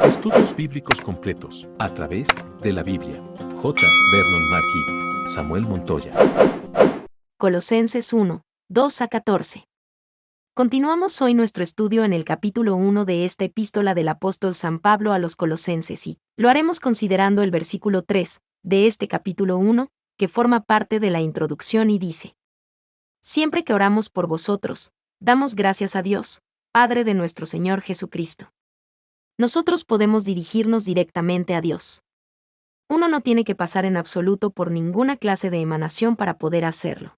Estudios bíblicos completos a través de la Biblia. J. Vernon McGee, Samuel Montoya. Colosenses 1, 2 a 14. Continuamos hoy nuestro estudio en el capítulo 1 de esta epístola del apóstol San Pablo a los Colosenses y lo haremos considerando el versículo 3 de este capítulo 1, que forma parte de la introducción y dice: Siempre que oramos por vosotros, damos gracias a Dios, Padre de nuestro Señor Jesucristo. Nosotros podemos dirigirnos directamente a Dios. Uno no tiene que pasar en absoluto por ninguna clase de emanación para poder hacerlo.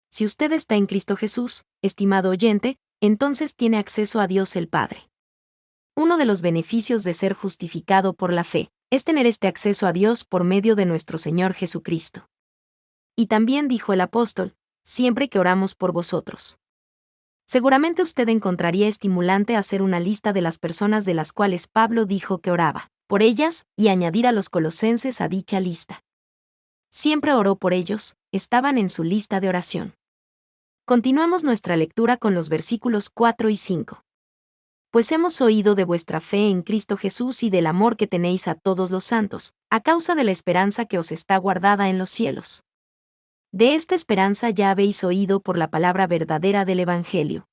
Si usted está en Cristo Jesús, estimado oyente, entonces tiene acceso a Dios el Padre. Uno de los beneficios de ser justificado por la fe es tener este acceso a Dios por medio de nuestro Señor Jesucristo. Y también dijo el apóstol: siempre que oramos por vosotros. Seguramente usted encontraría estimulante hacer una lista de las personas de las cuales Pablo dijo que oraba por ellas y añadir a los colosenses a dicha lista. Siempre oró por ellos, estaban en su lista de oración. Continuamos nuestra lectura con los versículos 4 y 5. Pues hemos oído de vuestra fe en Cristo Jesús y del amor que tenéis a todos los santos, a causa de la esperanza que os está guardada en los cielos. De esta esperanza ya habéis oído por la palabra verdadera del Evangelio.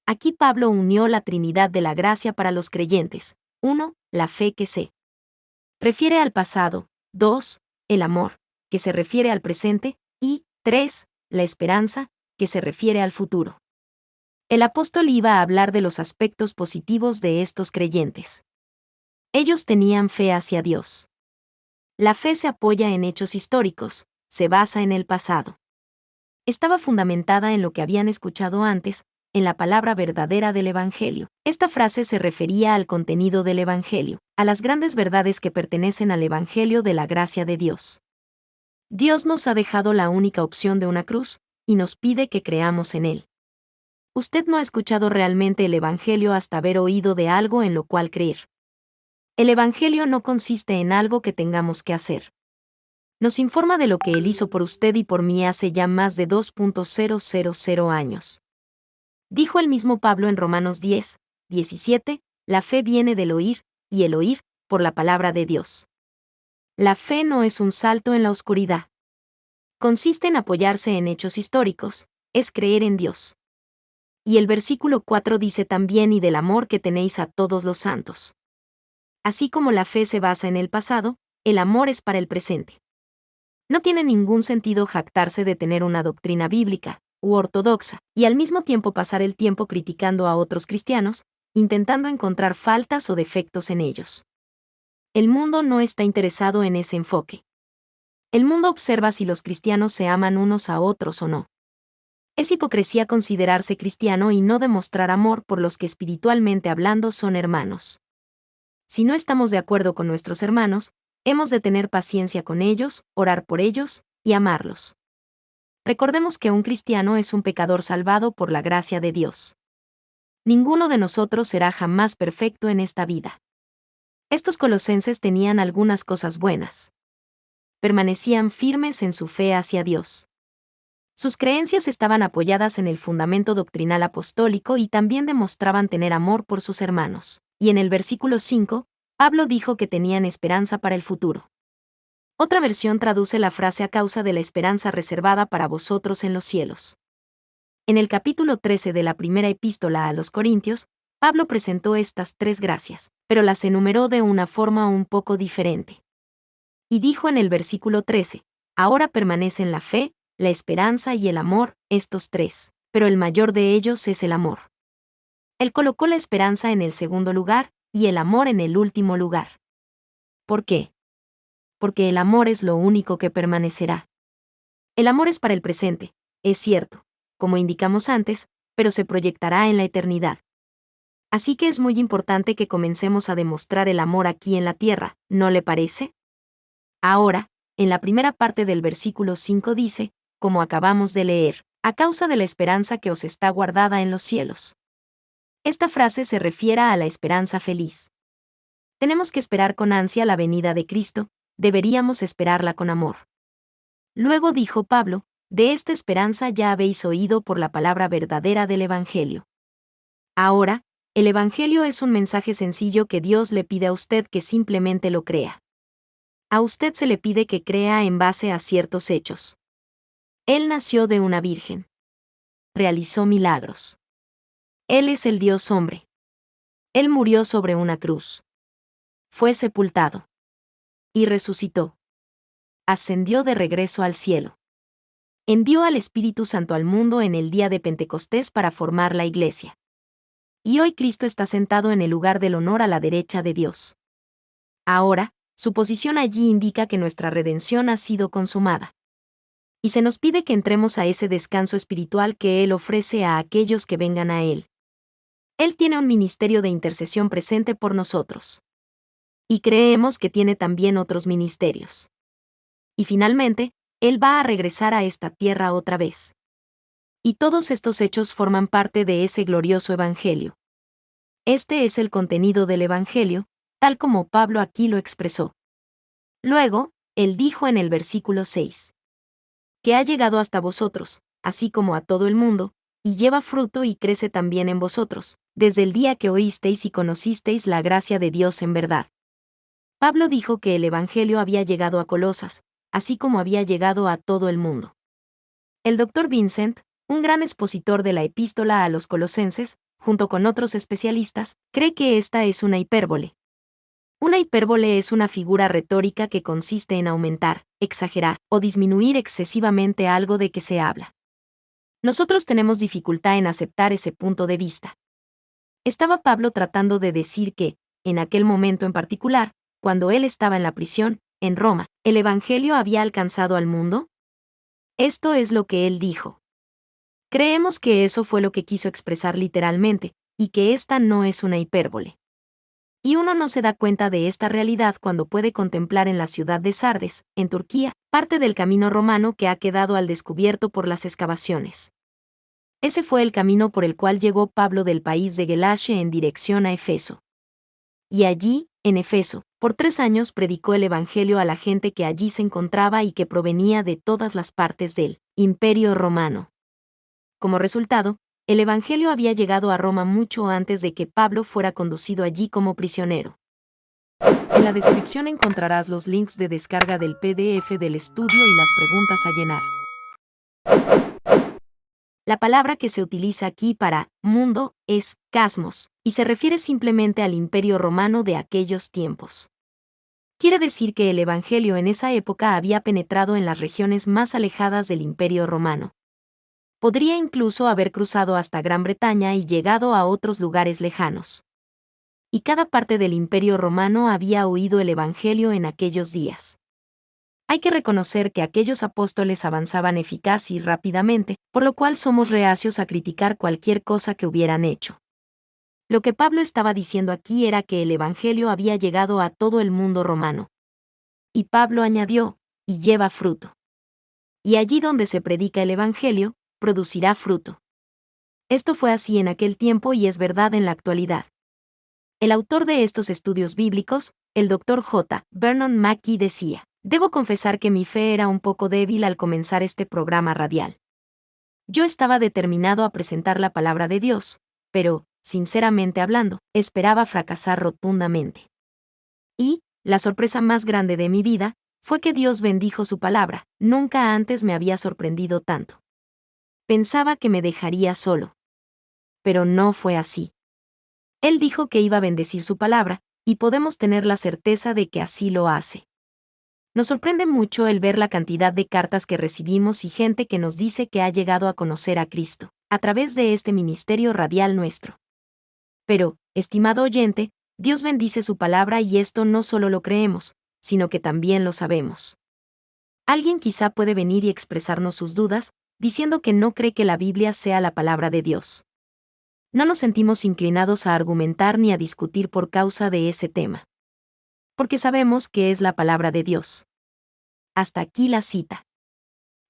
Aquí Pablo unió la Trinidad de la gracia para los creyentes. 1. La fe que se refiere al pasado. 2. El amor, que se refiere al presente. Y 3. La esperanza, que se refiere al futuro. El apóstol iba a hablar de los aspectos positivos de estos creyentes. Ellos tenían fe hacia Dios. La fe se apoya en hechos históricos, se basa en el pasado. Estaba fundamentada en lo que habían escuchado antes, en la palabra verdadera del Evangelio. Esta frase se refería al contenido del Evangelio, a las grandes verdades que pertenecen al Evangelio de la gracia de Dios. Dios nos ha dejado la única opción de una cruz, y nos pide que creamos en él. Usted no ha escuchado realmente el Evangelio hasta haber oído de algo en lo cual creer. El Evangelio no consiste en algo que tengamos que hacer. Nos informa de lo que Él hizo por usted y por mí hace ya más de 2.000 años. Dijo el mismo Pablo en Romanos 10, 17, la fe viene del oír, y el oír, por la palabra de Dios. La fe no es un salto en la oscuridad. Consiste en apoyarse en hechos históricos, es creer en Dios. Y el versículo 4 dice también: y del amor que tenéis a todos los santos. Así como la fe se basa en el pasado, el amor es para el presente. No tiene ningún sentido jactarse de tener una doctrina bíblica u ortodoxa, y al mismo tiempo pasar el tiempo criticando a otros cristianos, intentando encontrar faltas o defectos en ellos. El mundo no está interesado en ese enfoque. El mundo observa si los cristianos se aman unos a otros o no. Es hipocresía considerarse cristiano y no demostrar amor por los que espiritualmente hablando son hermanos. Si no estamos de acuerdo con nuestros hermanos, hemos de tener paciencia con ellos, orar por ellos y amarlos. Recordemos que un cristiano es un pecador salvado por la gracia de Dios. Ninguno de nosotros será jamás perfecto en esta vida. Estos colosenses tenían algunas cosas buenas. Permanecían firmes en su fe hacia Dios. Sus creencias estaban apoyadas en el fundamento doctrinal apostólico y también demostraban tener amor por sus hermanos. Y en el versículo 5, Pablo dijo que tenían esperanza para el futuro. Otra versión traduce la frase a causa de la esperanza reservada para vosotros en los cielos. En el capítulo 13 de la primera epístola a los Corintios, Pablo presentó estas tres gracias, pero las enumeró de una forma un poco diferente. Y dijo en el versículo 13, ahora permanecen la fe, la esperanza y el amor, estos tres, pero el mayor de ellos es el amor. Él colocó la esperanza en el segundo lugar, y el amor en el último lugar. ¿Por qué? Porque el amor es lo único que permanecerá. El amor es para el presente, es cierto, como indicamos antes, pero se proyectará en la eternidad. Así que es muy importante que comencemos a demostrar el amor aquí en la tierra, ¿no le parece? Ahora, en la primera parte del versículo 5 dice, como acabamos de leer, a causa de la esperanza que os está guardada en los cielos. Esta frase se refiere a la esperanza feliz. Tenemos que esperar con ansia la venida de Cristo, deberíamos esperarla con amor. Luego dijo Pablo, de esta esperanza ya habéis oído por la palabra verdadera del Evangelio. Ahora, El Evangelio es un mensaje sencillo que Dios le pide a usted que simplemente lo crea. A usted se le pide que crea en base a ciertos hechos. Él nació de una virgen. Realizó milagros. Él es el Dios hombre. Él murió sobre una cruz. Fue sepultado. Y resucitó. Ascendió de regreso al cielo. Envió al Espíritu Santo al mundo en el día de Pentecostés para formar la Iglesia. Y hoy Cristo está sentado en el lugar del honor a la derecha de Dios. Ahora, su posición allí indica que nuestra redención ha sido consumada. Y se nos pide que entremos a ese descanso espiritual que Él ofrece a aquellos que vengan a Él. Él tiene un ministerio de intercesión presente por nosotros. Y creemos que tiene también otros ministerios. Y finalmente, Él va a regresar a esta tierra otra vez. Y todos estos hechos forman parte de ese glorioso Evangelio. Este es el contenido del Evangelio, tal como Pablo aquí lo expresó. Luego, él dijo en el versículo 6. Que ha llegado hasta vosotros, así como a todo el mundo, y lleva fruto y crece también en vosotros, desde el día que oísteis y conocisteis la gracia de Dios en verdad. Pablo dijo que el Evangelio había llegado a Colosas, así como había llegado a todo el mundo. El Dr. Vincent, un gran expositor de la epístola a los colosenses, junto con otros especialistas, cree que esta es una hipérbole. Una hipérbole es una figura retórica que consiste en aumentar, exagerar o disminuir excesivamente algo de que se habla. Nosotros tenemos dificultad en aceptar ese punto de vista. ¿Estaba Pablo tratando de decir que, en aquel momento en particular, cuando él estaba en la prisión, en Roma, el Evangelio había alcanzado al mundo? Esto es lo que él dijo. Creemos que eso fue lo que quiso expresar literalmente, y que esta no es una hipérbole. Y uno no se da cuenta de esta realidad cuando puede contemplar en la ciudad de Sardes, en Turquía, parte del camino romano que ha quedado al descubierto por las excavaciones. Ese fue el camino por el cual llegó Pablo del país de Galacia en dirección a Efeso. Y allí, en Efeso, por 3 años predicó el Evangelio a la gente que allí se encontraba y que provenía de todas las partes del Imperio Romano. Como resultado, el Evangelio había llegado a Roma mucho antes de que Pablo fuera conducido allí como prisionero. En la descripción encontrarás los links de descarga del PDF del estudio y las preguntas a llenar. La palabra que se utiliza aquí para mundo es cosmos, y se refiere simplemente al Imperio Romano de aquellos tiempos. Quiere decir que el Evangelio en esa época había penetrado en las regiones más alejadas del Imperio Romano. Podría incluso haber cruzado hasta Gran Bretaña y llegado a otros lugares lejanos. Y cada parte del Imperio Romano había oído el Evangelio en aquellos días. Hay que reconocer que aquellos apóstoles avanzaban eficaz y rápidamente, por lo cual somos reacios a criticar cualquier cosa que hubieran hecho. Lo que Pablo estaba diciendo aquí era que el Evangelio había llegado a todo el mundo romano. Y Pablo añadió, y lleva fruto. Y allí donde se predica el Evangelio, producirá fruto. Esto fue así en aquel tiempo y es verdad en la actualidad. El autor de estos estudios bíblicos, el Dr. J. Vernon Mackey decía, debo confesar que mi fe era un poco débil al comenzar este programa radial. Yo estaba determinado a presentar la palabra de Dios, pero, sinceramente hablando, esperaba fracasar rotundamente. Y, la sorpresa más grande de mi vida, fue que Dios bendijo su palabra, nunca antes me había sorprendido tanto. Pensaba que me dejaría solo. Pero no fue así. Él dijo que iba a bendecir su palabra, y podemos tener la certeza de que así lo hace. Nos sorprende mucho el ver la cantidad de cartas que recibimos y gente que nos dice que ha llegado a conocer a Cristo, a través de este ministerio radial nuestro. Pero, estimado oyente, Dios bendice su palabra y esto no solo lo creemos, sino que también lo sabemos. Alguien quizá puede venir y expresarnos sus dudas, diciendo que no cree que la Biblia sea la palabra de Dios. No nos sentimos inclinados a argumentar ni a discutir por causa de ese tema. Porque sabemos que es la palabra de Dios. Hasta aquí la cita.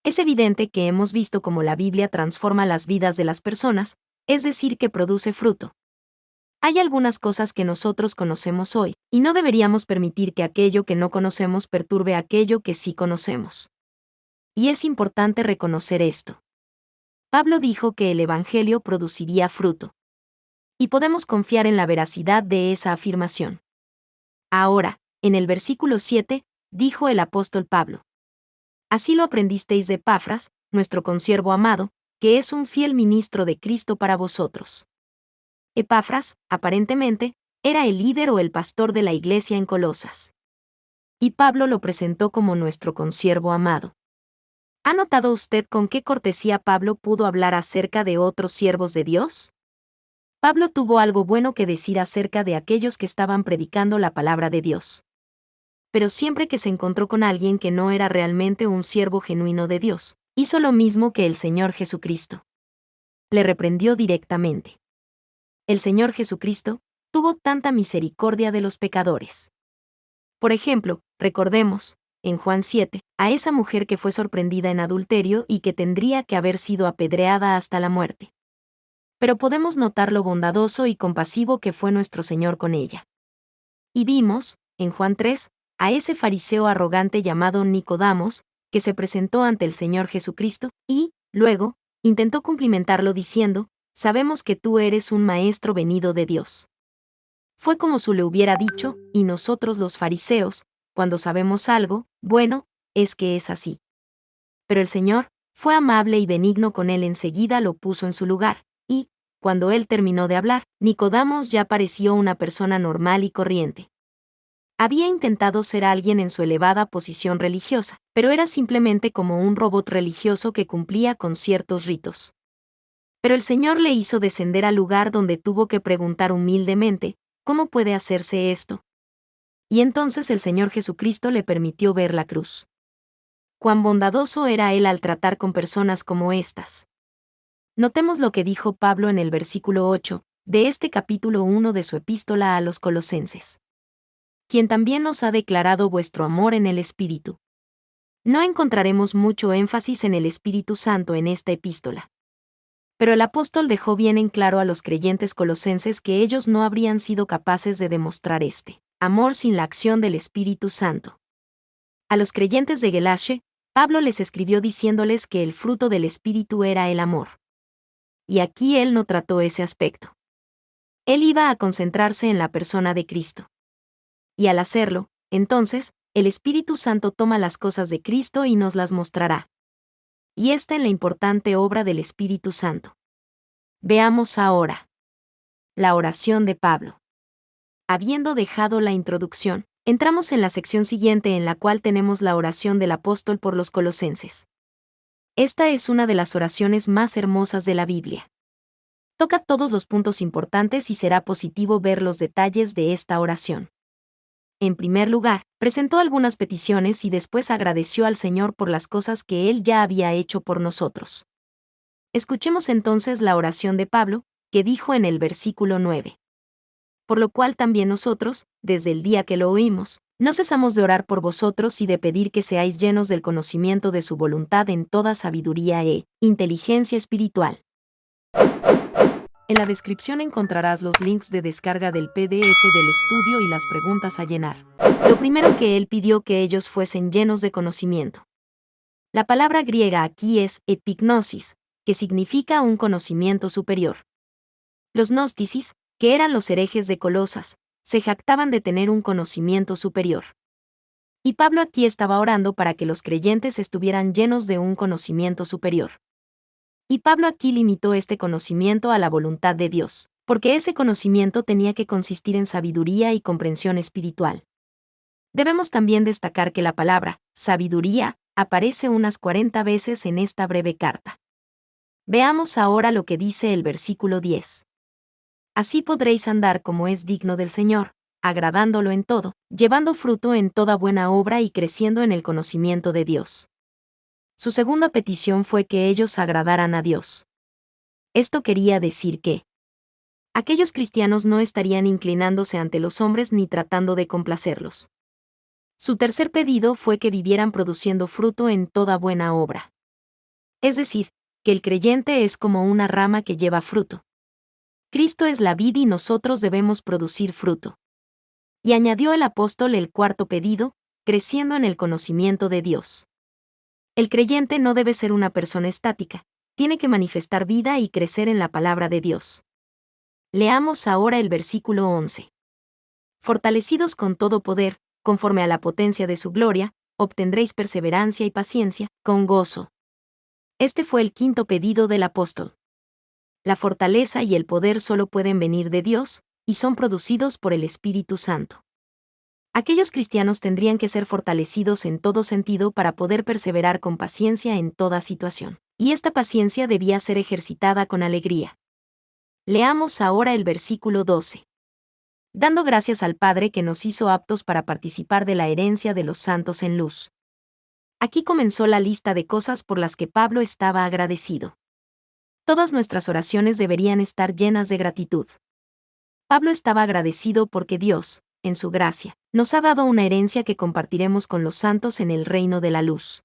Es evidente que hemos visto cómo la Biblia transforma las vidas de las personas, es decir, que produce fruto. Hay algunas cosas que nosotros conocemos hoy, y no deberíamos permitir que aquello que no conocemos perturbe aquello que sí conocemos. Y es importante reconocer esto. Pablo dijo que el Evangelio produciría fruto. Y podemos confiar en la veracidad de esa afirmación. Ahora, en el versículo 7, dijo el apóstol Pablo: Así lo aprendisteis de Epafras, nuestro consiervo amado, que es un fiel ministro de Cristo para vosotros. Epafras, aparentemente, era el líder o el pastor de la iglesia en Colosas. Y Pablo lo presentó como nuestro consiervo amado. ¿Ha notado usted con qué cortesía Pablo pudo hablar acerca de otros siervos de Dios? Pablo tuvo algo bueno que decir acerca de aquellos que estaban predicando la palabra de Dios. Pero siempre que se encontró con alguien que no era realmente un siervo genuino de Dios, hizo lo mismo que el Señor Jesucristo. Le reprendió directamente. El Señor Jesucristo tuvo tanta misericordia de los pecadores. Por ejemplo, recordemos, en Juan 7, a esa mujer que fue sorprendida en adulterio y que tendría que haber sido apedreada hasta la muerte. Pero podemos notar lo bondadoso y compasivo que fue nuestro Señor con ella. Y vimos, en Juan 3, a ese fariseo arrogante llamado Nicodamos, que se presentó ante el Señor Jesucristo, y, luego, intentó cumplimentarlo diciendo: Sabemos que tú eres un maestro venido de Dios. Fue como si le hubiera dicho: y nosotros los fariseos, cuando sabemos algo, bueno, es que es así. Pero el Señor fue amable y benigno con él, enseguida lo puso en su lugar, y, cuando él terminó de hablar, Nicodamos ya pareció una persona normal y corriente. Había intentado ser alguien en su elevada posición religiosa, pero era simplemente como un robot religioso que cumplía con ciertos ritos. Pero el Señor le hizo descender al lugar donde tuvo que preguntar humildemente: ¿cómo puede hacerse esto? Y entonces el Señor Jesucristo le permitió ver la cruz. Cuán bondadoso era Él al tratar con personas como estas. Notemos lo que dijo Pablo en el versículo 8, de este capítulo 1 de su epístola a los Colosenses. Quien también nos ha declarado vuestro amor en el Espíritu. No encontraremos mucho énfasis en el Espíritu Santo en esta epístola. Pero el apóstol dejó bien en claro a los creyentes colosenses que ellos no habrían sido capaces de demostrar este amor sin la acción del Espíritu Santo. A los creyentes de Galacia, Pablo les escribió diciéndoles que el fruto del Espíritu era el amor. Y aquí él no trató ese aspecto. Él iba a concentrarse en la persona de Cristo. Y al hacerlo, entonces, el Espíritu Santo toma las cosas de Cristo y nos las mostrará. Y esta es la importante obra del Espíritu Santo. Veamos ahora la oración de Pablo. Habiendo dejado la introducción, entramos en la sección siguiente en la cual tenemos la oración del apóstol por los colosenses. Esta es una de las oraciones más hermosas de la Biblia. Toca todos los puntos importantes y será positivo ver los detalles de esta oración. En primer lugar, presentó algunas peticiones y después agradeció al Señor por las cosas que Él ya había hecho por nosotros. Escuchemos entonces la oración de Pablo, que dijo en el versículo 9. Por lo cual también nosotros, desde el día que lo oímos, no cesamos de orar por vosotros y de pedir que seáis llenos del conocimiento de su voluntad en toda sabiduría e inteligencia espiritual. En la descripción encontrarás los links de descarga del PDF del estudio y las preguntas a llenar. Lo primero que él pidió que ellos fuesen llenos de conocimiento. La palabra griega aquí es epignosis, que significa un conocimiento superior. Los gnósticis, que eran los herejes de Colosas, se jactaban de tener un conocimiento superior. Y Pablo aquí estaba orando para que los creyentes estuvieran llenos de un conocimiento superior. Y Pablo aquí limitó este conocimiento a la voluntad de Dios, porque ese conocimiento tenía que consistir en sabiduría y comprensión espiritual. Debemos también destacar que la palabra sabiduría aparece unas 40 veces en esta breve carta. Veamos ahora lo que dice el versículo 10. Así podréis andar como es digno del Señor, agradándolo en todo, llevando fruto en toda buena obra y creciendo en el conocimiento de Dios. Su segunda petición fue que ellos agradaran a Dios. Esto quería decir que aquellos cristianos no estarían inclinándose ante los hombres ni tratando de complacerlos. Su tercer pedido fue que vivieran produciendo fruto en toda buena obra. Es decir, que el creyente es como una rama que lleva fruto. Cristo es la vid y nosotros debemos producir fruto. Y añadió el apóstol el cuarto pedido, creciendo en el conocimiento de Dios. El creyente no debe ser una persona estática, tiene que manifestar vida y crecer en la palabra de Dios. Leamos ahora el versículo 11. Fortalecidos con todo poder, conforme a la potencia de su gloria, obtendréis perseverancia y paciencia, con gozo. Este fue el quinto pedido del apóstol. La fortaleza y el poder solo pueden venir de Dios, y son producidos por el Espíritu Santo. Aquellos cristianos tendrían que ser fortalecidos en todo sentido para poder perseverar con paciencia en toda situación, y esta paciencia debía ser ejercitada con alegría. Leamos ahora el versículo 12. Dando gracias al Padre que nos hizo aptos para participar de la herencia de los santos en luz. Aquí comenzó la lista de cosas por las que Pablo estaba agradecido. Todas nuestras oraciones deberían estar llenas de gratitud. Pablo estaba agradecido porque Dios, en su gracia, nos ha dado una herencia que compartiremos con los santos en el reino de la luz.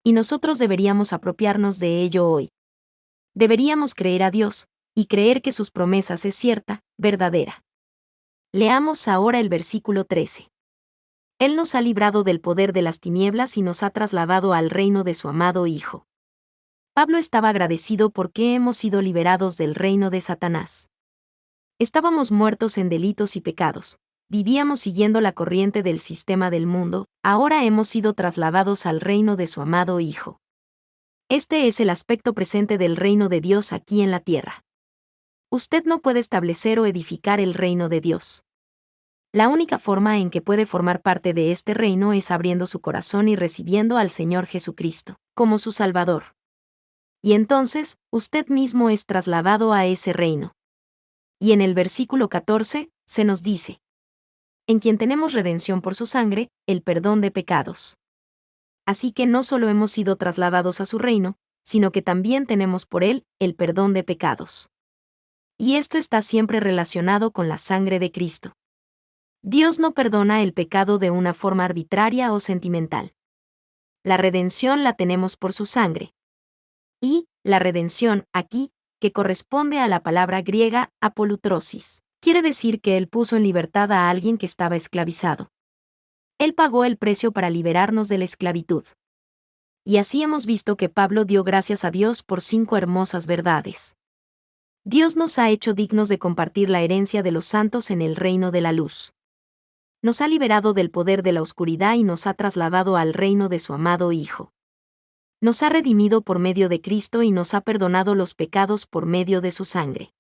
Y nosotros deberíamos apropiarnos de ello hoy. Deberíamos creer a Dios, y creer que sus promesas es cierta, verdadera. Leamos ahora el versículo 13. Él nos ha librado del poder de las tinieblas y nos ha trasladado al reino de su amado Hijo. Pablo estaba agradecido porque hemos sido liberados del reino de Satanás. Estábamos muertos en delitos y pecados, vivíamos siguiendo la corriente del sistema del mundo, ahora hemos sido trasladados al reino de su amado Hijo. Este es el aspecto presente del reino de Dios aquí en la tierra. Usted no puede establecer o edificar el reino de Dios. La única forma en que puede formar parte de este reino es abriendo su corazón y recibiendo al Señor Jesucristo como su Salvador. Y entonces, usted mismo es trasladado a ese reino. Y en el versículo 14, se nos dice: en quien tenemos redención por su sangre, el perdón de pecados. Así que no solo hemos sido trasladados a su reino, sino que también tenemos por él el perdón de pecados. Y esto está siempre relacionado con la sangre de Cristo. Dios no perdona el pecado de una forma arbitraria o sentimental. La redención la tenemos por su sangre. Y, la redención, aquí, que corresponde a la palabra griega apolutrosis, quiere decir que Él puso en libertad a alguien que estaba esclavizado. Él pagó el precio para liberarnos de la esclavitud. Y así hemos visto que Pablo dio gracias a Dios por 5 hermosas verdades. Dios nos ha hecho dignos de compartir la herencia de los santos en el reino de la luz. Nos ha liberado del poder de la oscuridad y nos ha trasladado al reino de su amado Hijo. Nos ha redimido por medio de Cristo y nos ha perdonado los pecados por medio de su sangre.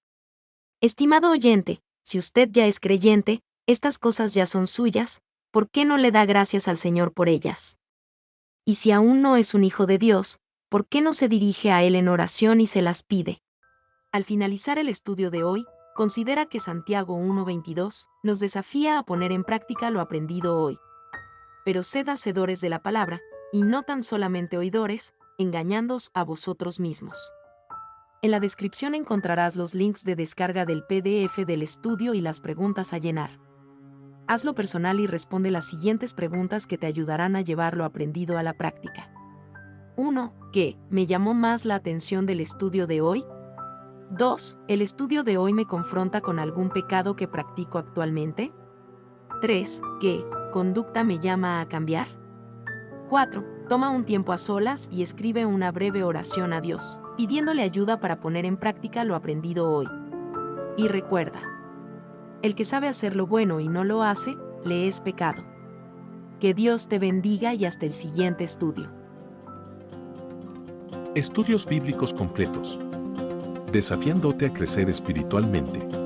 Estimado oyente, si usted ya es creyente, estas cosas ya son suyas, ¿por qué no le da gracias al Señor por ellas? Y si aún no es un hijo de Dios, ¿por qué no se dirige a Él en oración y se las pide? Al finalizar el estudio de hoy, considera que Santiago 1:22 nos desafía a poner en práctica lo aprendido hoy. Pero sed hacedores de la palabra, y no tan solamente oidores, engañándoos a vosotros mismos. En la descripción encontrarás los links de descarga del PDF del estudio y las preguntas a llenar. Hazlo personal y responde las siguientes preguntas que te ayudarán a llevar lo aprendido a la práctica. 1. ¿Qué me llamó más la atención del estudio de hoy? 2. ¿El estudio de hoy me confronta con algún pecado que practico actualmente? 3. ¿Qué conducta me llama a cambiar? 4. Toma un tiempo a solas y escribe una breve oración a Dios, pidiéndole ayuda para poner en práctica lo aprendido hoy. Y recuerda, el que sabe hacer lo bueno y no lo hace, le es pecado. Que Dios te bendiga y hasta el siguiente estudio. Estudios bíblicos completos. Desafiándote a crecer espiritualmente.